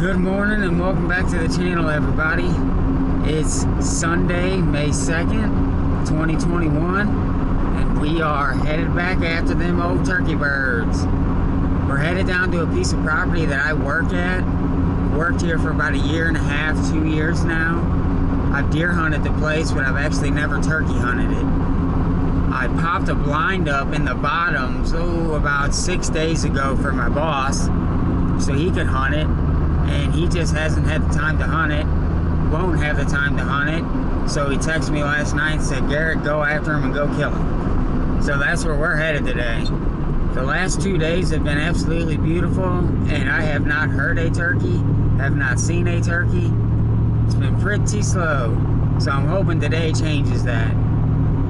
Good morning and welcome back to the channel, everybody. It's Sunday, May 2nd, 2021, and we are headed back after them old turkey birds. We're headed down to a piece of property that I work at. Worked here for about a year and a half, 2 years now. I've deer hunted the place, but I've actually never turkey hunted it. I popped a blind up in the bottoms, about 6 days ago for my boss, so he could hunt it. And he just hasn't had the time to hunt it, won't have the time to hunt it. So he texted me last night and said, Garrett, go after him and go kill him. So that's where we're headed today. The last 2 days have been absolutely beautiful, and I have not heard a turkey, have not seen a turkey. It's been pretty slow, so I'm hoping today changes that.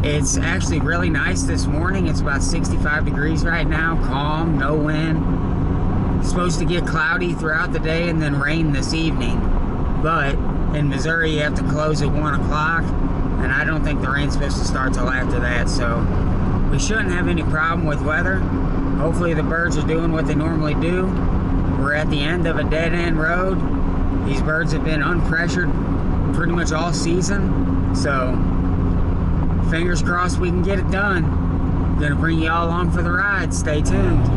It's actually really nice this morning. It's about 65 degrees right now, calm, no wind. It's supposed to get cloudy throughout the day and then rain this evening, but in Missouri you have to close at 1 o'clock, and I don't think the rain's supposed to start till after that, so we shouldn't have any problem with weather. Hopefully the birds are doing what they normally do. We're at the end of a dead-end road. These birds have been unpressured pretty much all season, so fingers crossed we can get it done. I'm gonna bring you all along for the ride. Stay tuned.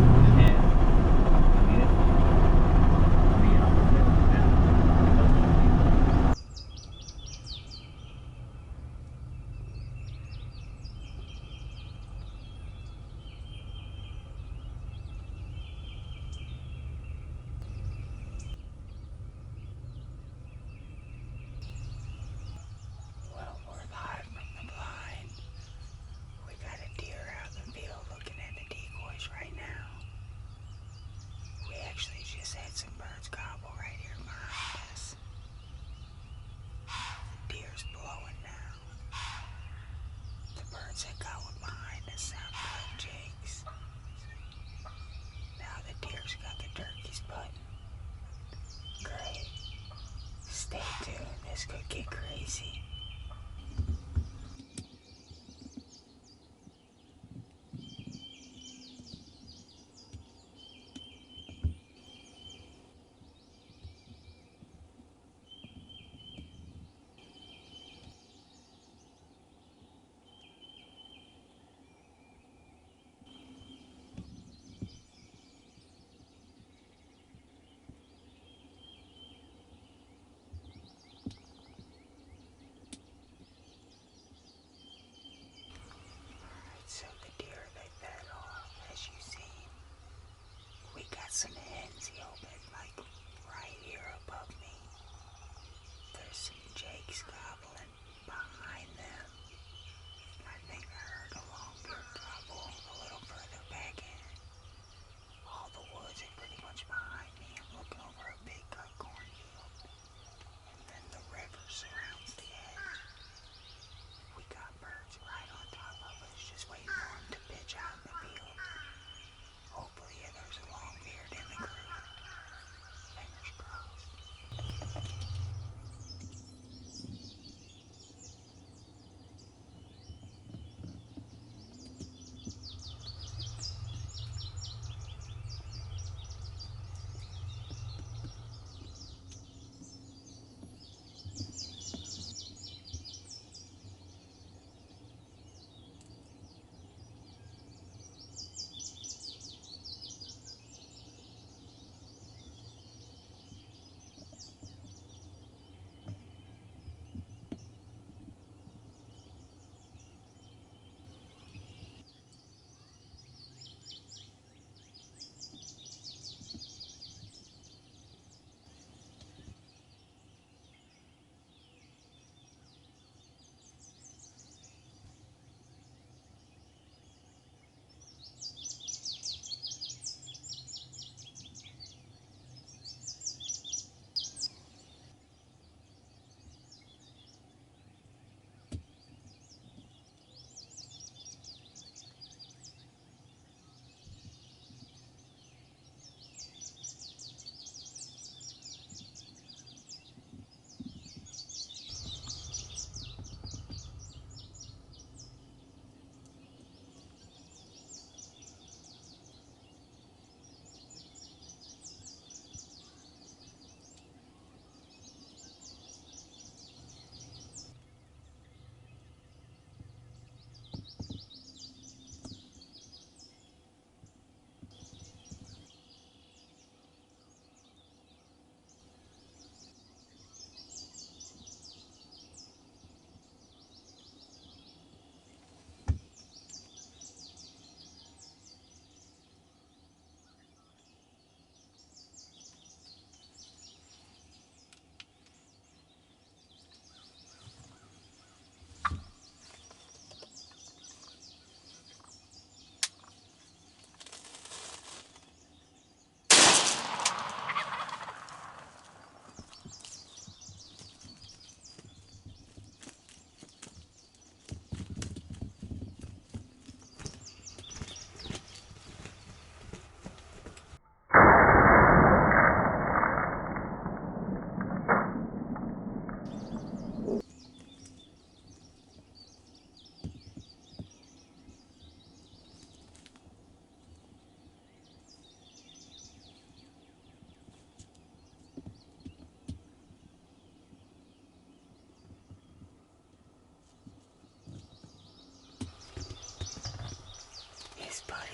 Stay tuned, this could get crazy.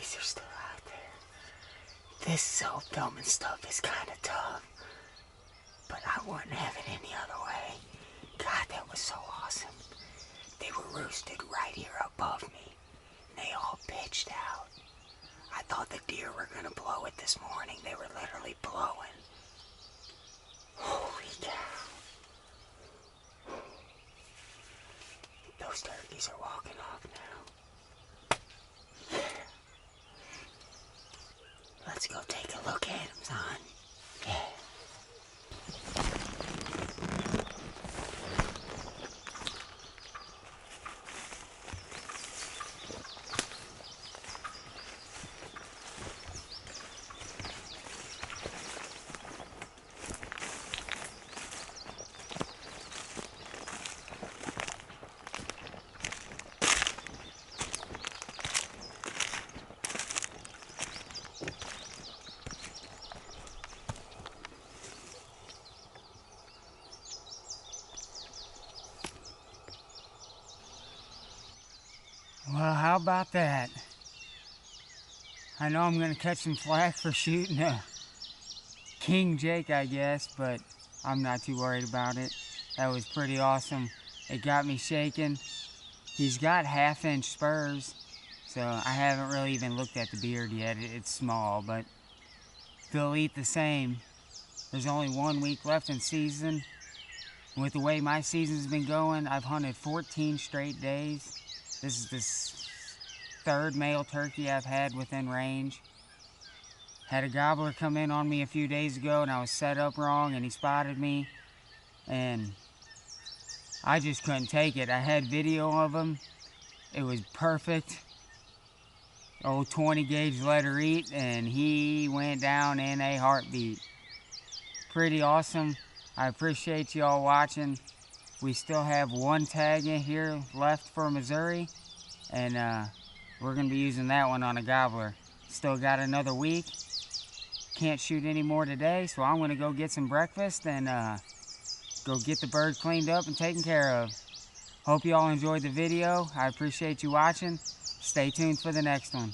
turkeys are still out there. This self-filming stuff is kind of tough, but I wouldn't have it any other way. God, that was so awesome. They were roosted right here above me. They all pitched out. I thought the deer were gonna blow it this morning. They were literally blowing. Holy cow. Those turkeys are walking off now. Yeah. Let's go take a look at them, son. Yeah. Well, how about that? I know I'm going to catch some flack for shooting a King Jake, I guess, but I'm not too worried about it. That was pretty awesome. It got me shaking. He's got 1/2-inch spurs, so I haven't really even looked at the beard yet. It's small, but they'll eat the same. There's only 1 week left in season. With the way my season's been going, I've hunted 14 straight days. This is the 3rd male turkey I've had within range. Had a gobbler come in on me a few days ago and I was set up wrong and he spotted me and I just couldn't take it. I had video of him. It was perfect. Old 20 gauge let her eat and he went down in a heartbeat. Pretty awesome. I appreciate y'all watching. We still have 1 tag in here left for Missouri, and we're going to be using that one on a gobbler. Still got another week. Can't shoot any more today, so I'm going to go get some breakfast and go get the bird cleaned up and taken care of. Hope you all enjoyed the video. I appreciate you watching. Stay tuned for the next one.